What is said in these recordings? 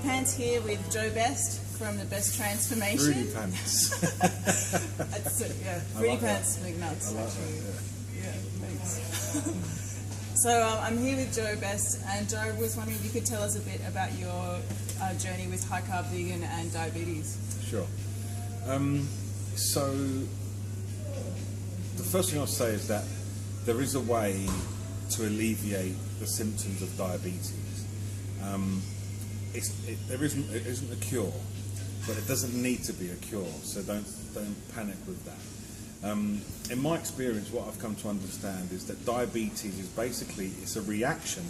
Fruitypants here with Joe Best from the Best Transformation. Fruitypants. That's it, yeah. Fruitypants make nuts. I like actually. that, Yeah, thanks. So I'm here with Joe Best, and Joe was wondering if you could tell us a bit about your journey with high carb vegan and diabetes. Sure. So the first thing I'll say is that there is a way to alleviate the symptoms of diabetes. It isn't a cure, but it doesn't need to be a cure. So don't panic with that. In my experience, what I've come to understand is that diabetes is basically it's a reaction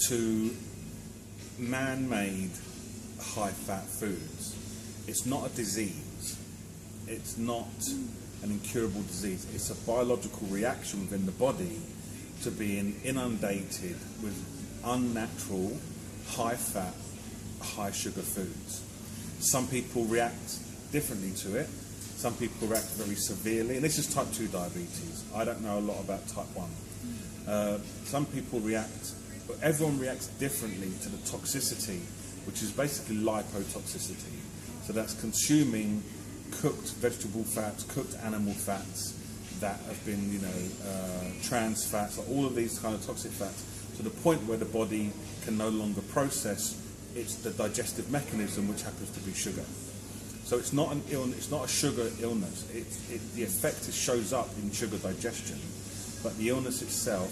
to man-made high-fat foods. It's not a disease. It's not an incurable disease. It's a biological reaction within the body to being inundated with unnatural, high-fat, high-sugar foods. Some people react differently to it. Some people react very severely, and this is type 2 diabetes. I don't know a lot about type 1. Some people react, but everyone reacts differently to the toxicity, which is basically lipotoxicity. So that's consuming cooked vegetable fats, cooked animal fats that have been, trans fats, all of these kind of toxic fats, to the point where the body can no longer process the digestive mechanism, which happens to be sugar. So it's not an illness, it's not a sugar illness. The effect shows up in sugar digestion, but the illness itself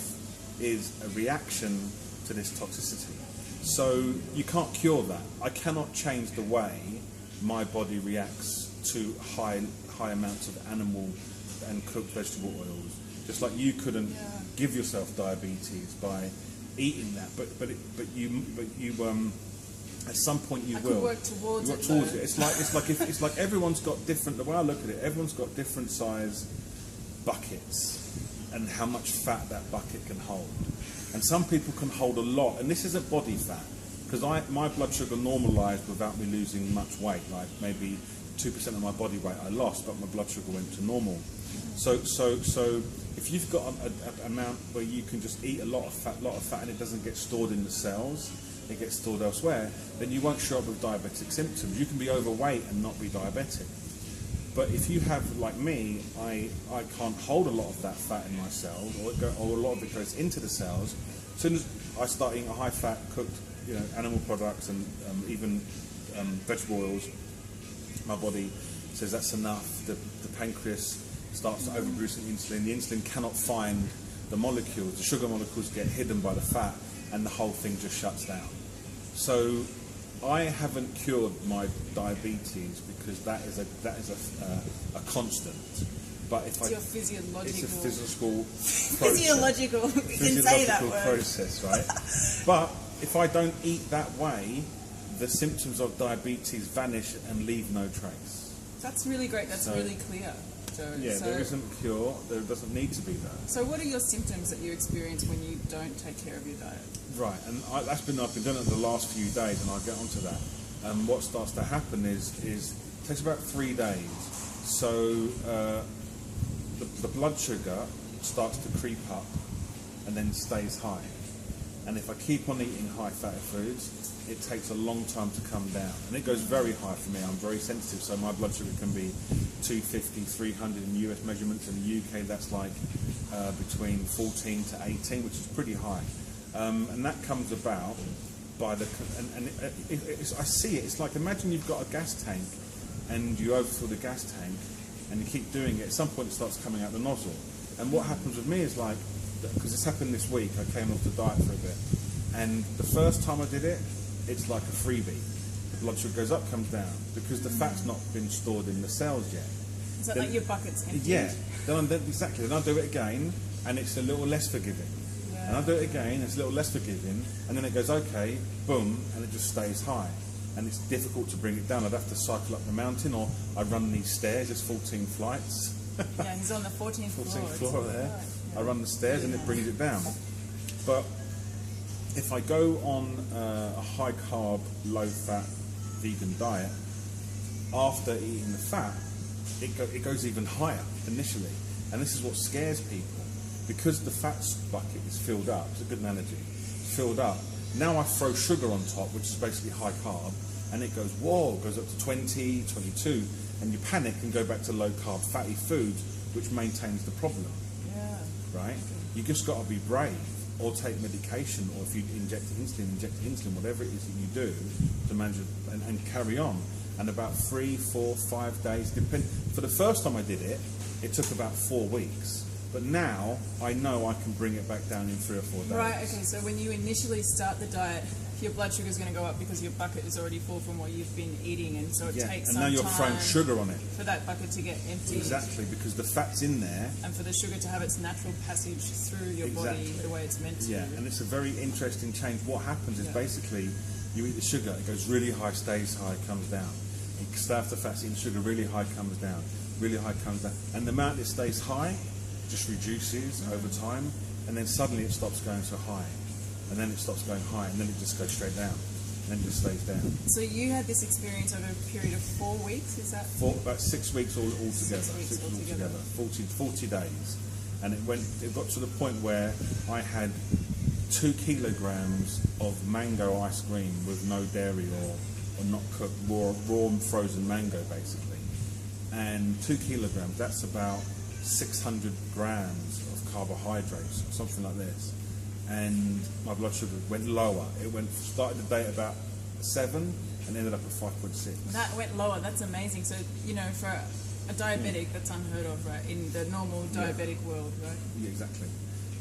is a reaction to this toxicity. So you can't cure that. I cannot change the way my body reacts to high amounts of animal and cooked vegetable oils. Just like you couldn't give yourself diabetes by eating that, but you at some point you will. Could work towards it. It's like everyone's got different. The way I look at it, everyone's got different size buckets and how much fat that bucket can hold. And some people can hold a lot, and this isn't body fat, because my blood sugar normalized without me losing much weight, like maybe 2% of my body weight I lost, but my blood sugar went to normal. So if you've got an amount where you can just eat a lot of fat and it doesn't get stored in the cells, it gets stored elsewhere, then you won't show up with diabetic symptoms. You can be overweight and not be diabetic. But if you have, like me, I can't hold a lot of that fat in my cells, or a lot of it goes into the cells. As soon as I start eating a high-fat cooked, animal products and even vegetable oils, my body says that's enough. The pancreas starts to overproduce insulin. The insulin cannot find the molecules. The sugar molecules get hidden by the fat, and the whole thing just shuts down. So I haven't cured my diabetes because that is a constant. But if it's your physiological. It's a physical physiological. You can say that word. Process, right? But if I don't eat that way, the symptoms of diabetes vanish and leave no trace. That's really great. That's really clear. There isn't a cure. There doesn't need to be that. So what are your symptoms that you experience when you don't take care of your diet? Right, and I've been doing it the last few days, and I'll get onto that. And what starts to happen is it takes about 3 days. So the blood sugar starts to creep up and then stays high. And if I keep on eating high fatty foods, it takes a long time to come down. And it goes very high for me. I'm very sensitive, so my blood sugar can be 250, 300 in US measurements. In the UK, that's like between 14 to 18, which is pretty high. And that comes about by I see it. It's like, imagine you've got a gas tank and you overfill the gas tank and you keep doing it. At some point, it starts coming out the nozzle. And what happens with me is like, because this happened this week, I came off the diet for a bit. And the first time I did it, it's like a freebie. The blood sugar goes up, comes down, because the fat's not been stored in the cells yet. Is that like your bucket's empty? Yeah. Then I do it again, and it's a little less forgiving. Yeah. And I do it again, it's a little less forgiving, and then it goes, okay, boom, and it just stays high. And it's difficult to bring it down. I'd have to cycle up the mountain, or I run these stairs, there's 14 flights. Yeah, he's on the 14th floor. 14th floor there. Right. Yeah. I run the stairs and it brings it down. But if I go on a high carb, low fat vegan diet, after eating the fat, it goes even higher initially. And this is what scares people. Because the fat bucket is filled up, it's a good analogy, filled up, Now I throw sugar on top, which is basically high carb, and it goes, whoa, goes up to 20, 22, and you panic and go back to low carb fatty foods, which maintains the problem. Yeah. Right? You just got to be brave, or take medication, or if you inject insulin, whatever it is that you do to manage it, and carry on. And about 3, 4, 5 days, for the first time I did it, it took about 4 weeks. But now I know I can bring it back down in 3 or 4 days. Right, okay, so when you initially start the diet, your blood sugar is going to go up because your bucket is already full from what you've been eating, and so it takes some time. And now you're throwing sugar on it. For that bucket to get empty. Exactly, because the fat's in there. And for the sugar to have its natural passage through your body the way it's meant to. Yeah, and it's a very interesting change. What happens is basically you eat the sugar, it goes really high, stays high, comes down. You start the fats, eating sugar really high, comes down, really high, comes down. And the amount that stays high just reduces over time, and then suddenly it stops going so high. And then it stops going high, and then it just goes straight down, and then it just stays down. So you had this experience over a period of 4 weeks, is that? About 6 weeks altogether. 6 weeks altogether. 40 days. And it got to the point where I had 2 kilograms of mango ice cream with no dairy or not cooked, raw frozen mango basically. And 2 kilograms, that's about 600 grams of carbohydrates, something like this. And my blood sugar went lower. It started the day at about 7 and ended up at 5.6. That went lower. That's amazing. So, you know, for a diabetic, that's unheard of, right? In the normal diabetic world, right? Yeah, exactly.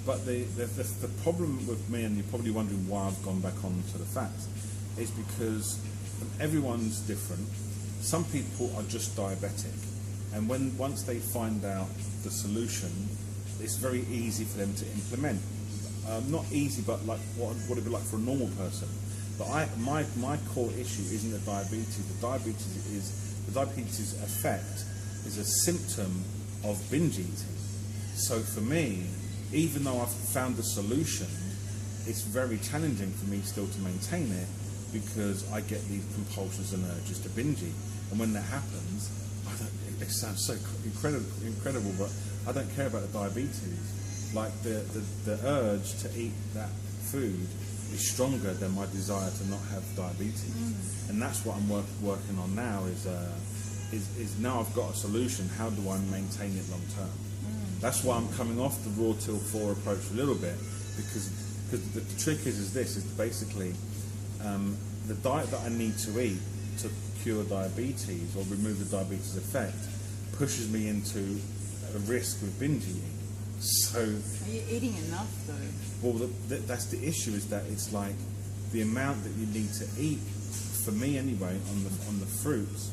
But the problem with me, and you're probably wondering why I've gone back on to the fats, is because everyone's different. Some people are just diabetic, and once they find out the solution, it's very easy for them to implement. Not easy, but like what would it be like for a normal person? But my core issue isn't the diabetes. The diabetes effect is a symptom of binge eating. So for me, even though I've found the solution, it's very challenging for me still to maintain it, because I get these compulsions and urges to binge eat. And when that happens, it sounds so incredible, but I don't care about the diabetes. Like the urge to eat that food is stronger than my desire to not have diabetes. And that's what I'm working on now, is now I've got a solution. How do I maintain it long term? That's why I'm coming off the raw till 4 approach a little bit, because the trick is basically the diet that I need to eat to cure diabetes or remove the diabetes effect pushes me into a risk with binge eating. So, are you eating enough though? Well, that's the issue, is that it's like the amount that you need to eat, for me anyway, on the fruits,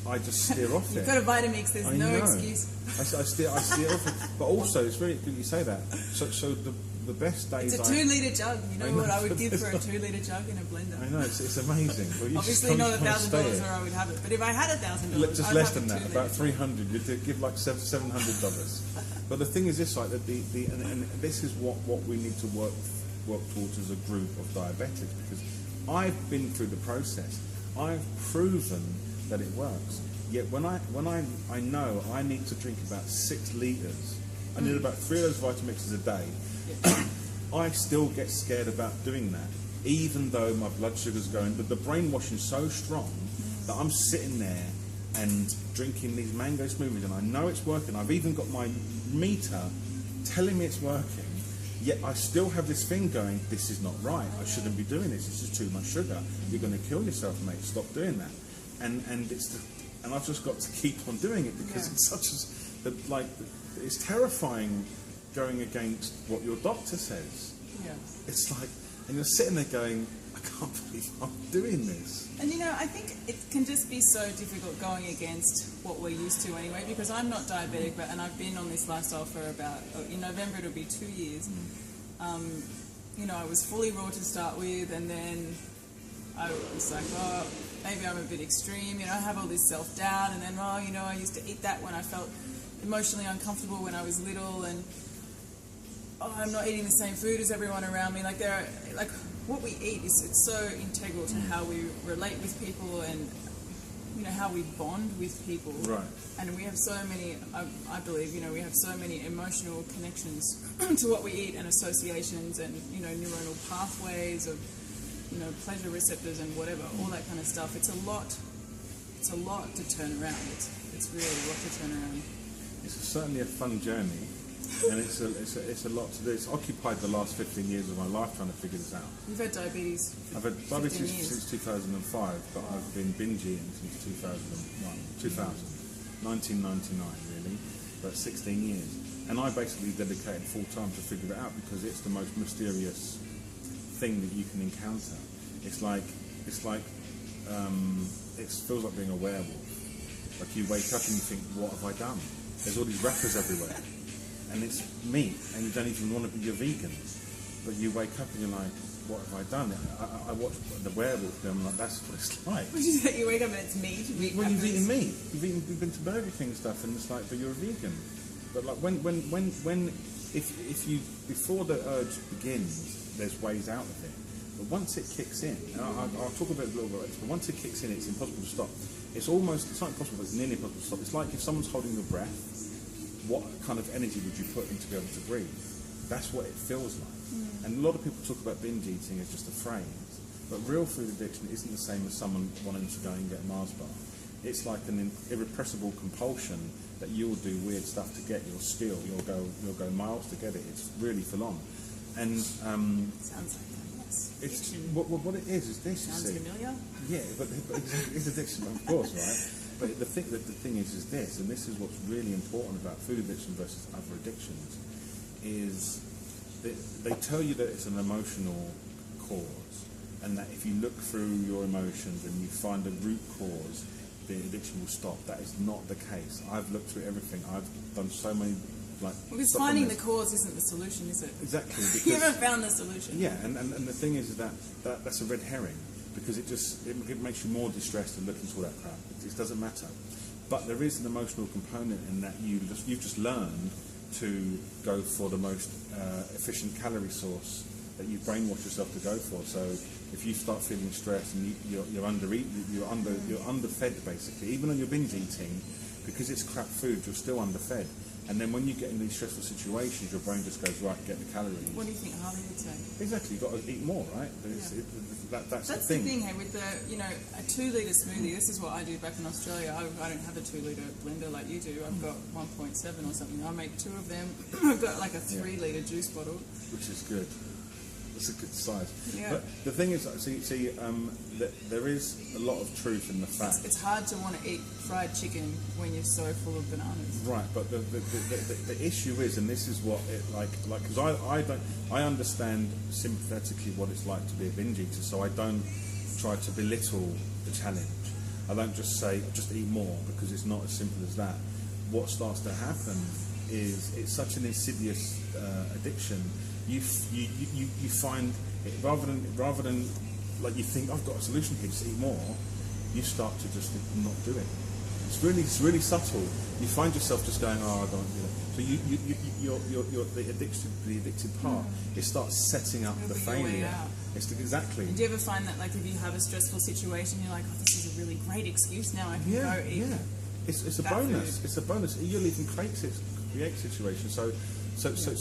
I just steer off it. You've got a Vitamix, there's no excuse. I steer off it. But also, it's very good you say that. So the best days... It's a 2-litre jug. You know what I would give for a 2-litre jug in a blender? I know, it's amazing. Obviously not $1,000 or I would have it. But if I had $1,000, just less than that, about 300. You'd give like $700. But the thing is this, like, and this is what we need to work towards as a group of diabetics, because I've been through the process. I've proven that it works. Yet when I know I need to drink about 6 litres, I need about 3 of those Vitamixes a day, I still get scared about doing that, even though my blood sugar's going. But the brainwashing's so strong that I'm sitting there and drinking these mango smoothies, and I know it's working. I've even got my meter telling me it's working, yet I still have this thing going, this is not right, I shouldn't be doing this is too much sugar, you're going to kill yourself, mate, stop doing that. And I've just got to keep on doing it, because it's such it's terrifying going against what your doctor says. Yeah. It's like, and you're sitting there going, I can't believe I'm doing this. And you know, I think it can just be so difficult going against what we're used to anyway, because I'm not diabetic, and I've been on this lifestyle for about, in November it'll be 2 years. You know, I was fully raw to start with, and then I was like, oh, maybe I'm a bit extreme, you know, I have all this self-doubt, and then, oh, you know, I used to eat that when I felt emotionally uncomfortable when I was little, and oh, I'm not eating the same food as everyone around me. Like, what we eat it's so integral to how we relate with people, and how we bond with people. Right. And we have so many, I believe, we have so many emotional connections to what we eat and associations and, neuronal pathways of, pleasure receptors and whatever, all that kind of stuff. It's a lot to turn around. It's really a lot to turn around. It's certainly a fun journey, and it's a lot to do. It's occupied the last 15 years of my life trying to figure this out. You've had diabetes. I've had diabetes since 2005, but I've been binge eating since 1999 really, about 16 years. And I basically dedicated full time to figure it out because it's the most mysterious thing that you can encounter. It feels like being a werewolf. Like you wake up and you think, what have I done? There's all these wrappers everywhere, and it's meat, and you don't even want to be a vegan. But you wake up and you're like, what have I done? I watched the werewolf film, like that's what it's like. You wake up and it's meat. Well, you've eaten meat. You've been to Burger King stuff, and it's like, but you're a vegan. But like if you before the urge begins, there's ways out of it. But once it kicks in, and I'll talk about it a little bit later, but once it kicks in, it's impossible to stop. It's not impossible, but it's nearly impossible to stop. It's like if someone's holding your breath, what kind of energy would you put in to be able to breathe? That's what it feels like. And a lot of people talk about binge eating as just a phrase, but real food addiction isn't the same as someone wanting to go and get a Mars bar. It's like an irrepressible compulsion that you'll do weird stuff to get your skill. You'll go miles to get it. It's really full on. And sounds like that. Yes. It's what it is this. Sounds familiar. Yeah, but it's addiction, of course, right? But the thing is this, and this is what's really important about food addiction versus other addictions, is that they tell you that it's an emotional cause, and that if you look through your emotions and you find a root cause, the addiction will stop. That is not the case. I've looked through everything. I've done so many. Because finding the cause isn't the solution, is it? Exactly. You haven't found the solution. Yeah, and the thing is that's a red herring, because it makes you more distressed and looking for that crap. It doesn't matter. But there is an emotional component in that you've just learned to go for the most efficient calorie source that you've brainwashed yourself to go for. So if you start feeling stressed and you're underfed basically, even on your binge eating, because it's crap food, you're still underfed. And then when you get in these stressful situations, your brain just goes, right, get the calories. What do you think Harley would say? Exactly, you've got to eat more, right? That's the thing. Hey, with a 2-litre smoothie, this is what I do back in Australia. I don't have a 2-litre blender like you do. I've got 1.7 or something. I make 2 of them. I've got like a 3-litre juice bottle. Which is good. It's a good size. Yeah. But the thing is, there is a lot of truth in the fact. It's hard to want to eat fried chicken when you're so full of bananas. Right, but the issue is, and this is what it because I understand sympathetically what it's like to be a binge eater, so I don't try to belittle the challenge. I don't just say just eat more, because it's not as simple as that. What starts to happen is it's such an insidious addiction. You find it, rather than like you think I've got a solution here, just eat more. You start to just not do it. It's really subtle. You find yourself just going, oh, I don't do that. So you're the addicted part. It starts setting up the failure. Exactly. Do you ever find that, like, if you have a stressful situation, you're like, oh, this is a really great excuse now. I can go eat. Yeah. It's a bonus. Food. It's a bonus. You'll even create situations. So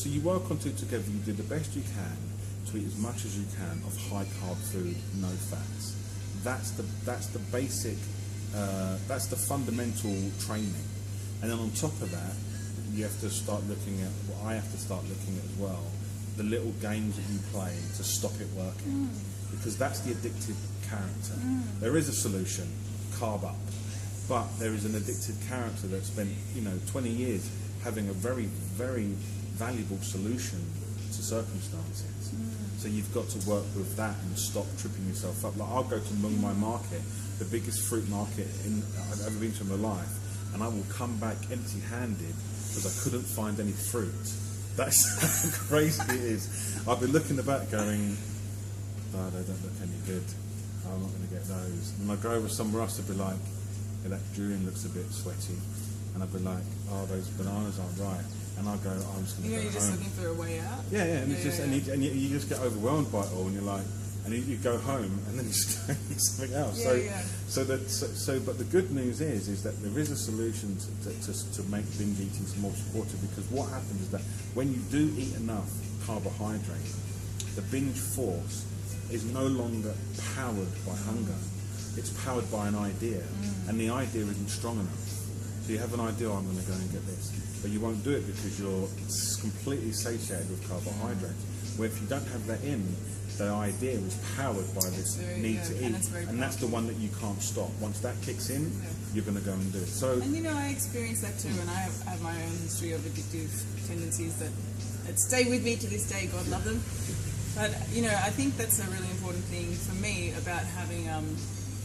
you work on two together. You do the best you can to eat as much as you can of high carb food, no fats. That's the basic. That's the fundamental training. And then on top of that, you have to start looking at what I have to start looking at as well. The little games that you play to stop it working, because that's the addictive character. There is a solution, carb up, but there is an addictive character that spent 20 years having a very, very valuable solution to circumstances. So you've got to work with that and stop tripping yourself up. Like, I'll go to Mung Mai Market, the biggest fruit market I've ever been to in my life, and I will come back empty-handed because I couldn't find any fruit. That's how crazy it is. I've been looking about going, oh, they don't look any good. I'm not going to get those. And I go over somewhere else, I'd be like, yeah, that durian looks a bit sweaty. And I'd be like, oh, those bananas aren't right. And I'll go, oh, I'm just going to go you're just home. looking for a way out? And you just get overwhelmed by it all, and you're like, and you go home and then you just go and eat something else. But the good news is that there is a solution to make binge eating more supportive, because what happens is that when you do eat enough carbohydrate, the binge force is no longer powered by hunger. It's powered by an idea, and the idea isn't strong enough. So you have an idea, I'm going to go and get this, but you won't do it because you're completely satiated with carbohydrates. Where if you don't have that in, the idea is powered by this need to eat, and that's the one that you can't stop. Once that kicks in, you're going to go and do it. So, and I experience that too, and I have my own history of addictive tendencies that stay with me to this day. God love them. But I think that's a really important thing for me about having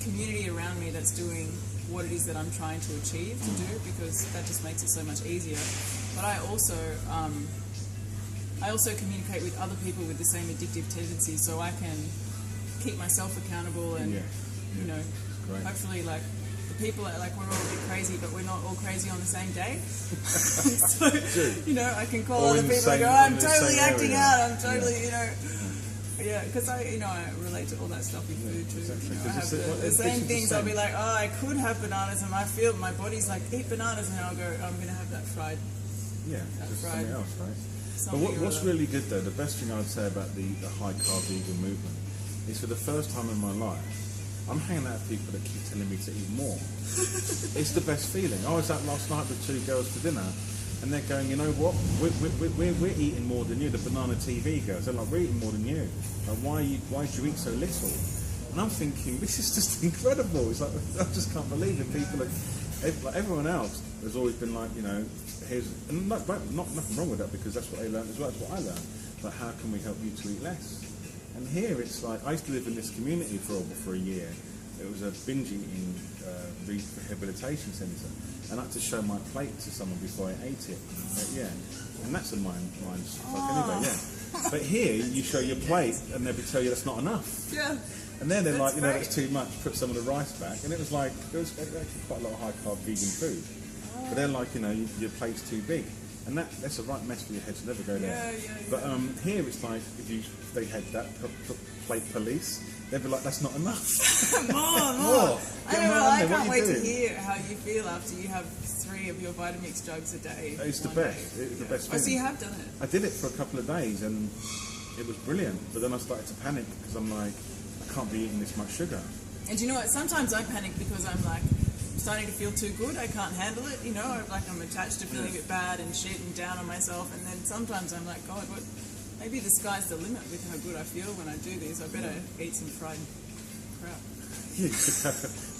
community around me that's doing what it is that I'm trying to achieve to do, because that just makes it so much easier. But I also communicate with other people with the same addictive tendencies, so I can keep myself accountable and hopefully like the people are like, we're all a bit crazy, but we're not all crazy on the same day. So I can call other people and go, I'm totally acting out. I'm totally because I relate to all that stuff with food too. Exactly. I have the same things. I'll be like, I could have bananas, and I feel my body's like, eat bananas, and I'll go, I'm going to have that fried. Yeah, just something else, right? Something but what's really good though, the best thing I'd say about the high carb vegan movement is, for the first time in my life, I'm hanging out with people that keep telling me to eat more. It's the best feeling. I was out last night with 2 girls for dinner, and they're going, you know what, we're eating more than you, the banana TV girls. They're like, we're eating more than you. Like, why do you eat so little? And I'm thinking, this is just incredible. It's like, I just can't believe it. People like everyone else has always been like, here's, and nothing wrong with that, because that's what they learned as well, that's what I learned. But how can we help you to eat less? And here it's like, I used to live in this community for a year. It was a binge eating rehabilitation centre, and I had to show my plate to someone before I ate it. And that's a mind fuck anyway. Yeah. But here you show your plate, and they'll tell you that's not enough. Yeah. And then they're like, that's too much. Put some of the rice back, and it was actually quite a lot of high carb vegan food. But they're like, your plate's too big, and that's a right mess for your head to never go there. But here it's like, if they had that plate police, they'd be like, that's not enough. more. I can't wait to hear how you feel after you have 3 of your Vitamix jugs a day. It's the best. It's the best. Oh, so you have done it? I did it for a couple of days, and it was brilliant. But then I started to panic, because I'm like, I can't be eating this much sugar. And you know what? Sometimes I panic because I'm like, starting to feel too good. I can't handle it. I'm attached to feeling a bit bad and shit and down on myself. And then sometimes I'm like, God, what? Maybe the sky's the limit with how good I feel when I do this. I better eat some fried crap.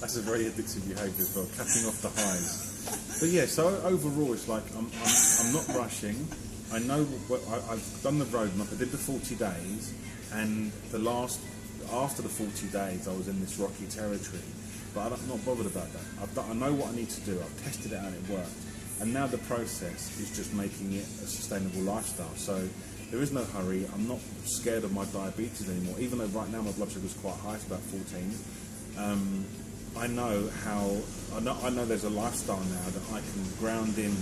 That's a very addictive behaviour as well, capping off the highs. But yeah, so overall, it's like I'm not rushing. I know I've done the roadmap. I did the 40 days, and after the 40 days, I was in this rocky territory. But I'm not bothered about that. I know what I need to do. I've tested it and it worked. And now the process is just making it a sustainable lifestyle. So there is no hurry. I'm not scared of my diabetes anymore. Even though right now my blood sugar is quite high, it's about 14. I know there's a lifestyle now that I can ground in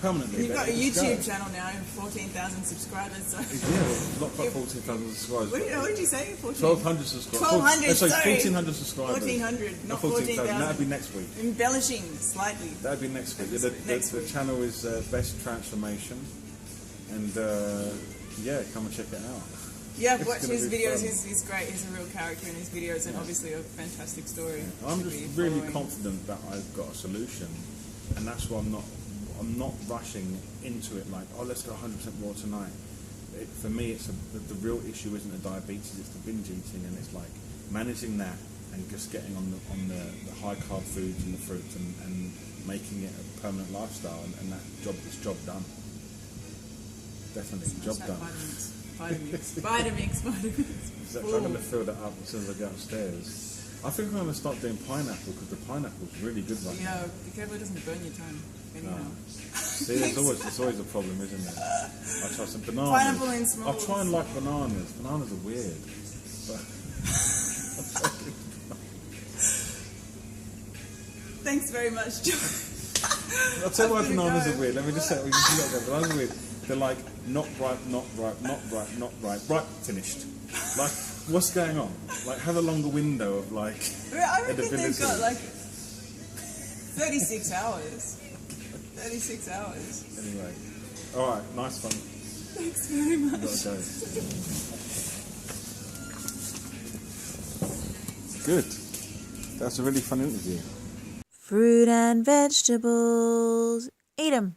permanently. You've got a YouTube channel now, 14,000 subscribers. So. Yeah, not quite 14,000 subscribers. What did you say? 1,200 subscribers. 1,200, sorry. 1,400 subscribers. 1,400, not 14,000. That'll be next week. Embellishing slightly. That'll be next week. The channel is Best Transformation, and come and check it out. Yeah, I've watched his videos. He's great. He's a real character in his videos, and obviously a fantastic story. Yeah. I'm just really confident that I've got a solution, and that's why I'm not rushing into it like, let's go 100% raw tonight. For me, the real issue isn't the diabetes; it's the binge eating, and it's like managing that and just getting on the high carb foods and the fruits and making it a permanent lifestyle, and this job done. Definitely, job done. Vitamix. Exactly. I'm going to fill that up as soon as I get upstairs. I think I'm going to start doing pineapple, because the pineapple's really good right now. Yeah, be careful it doesn't burn your tongue. No. See, there's always a problem, isn't there? I try some bananas. Pineapple in small. I try and like bananas. Bananas are weird. But Thanks very much, John. I'll tell you why bananas are weird. Let me just say, bananas are weird. They're like, not ripe, right, finished. Like, What's going on? Like, have a longer window of like. I reckon edibility. they've got like 36 hours. 36 hours. Anyway, all right, nice one. Thanks very much. Gotta go. Good. That's a really fun interview. Fruit and vegetables. Eat 'em.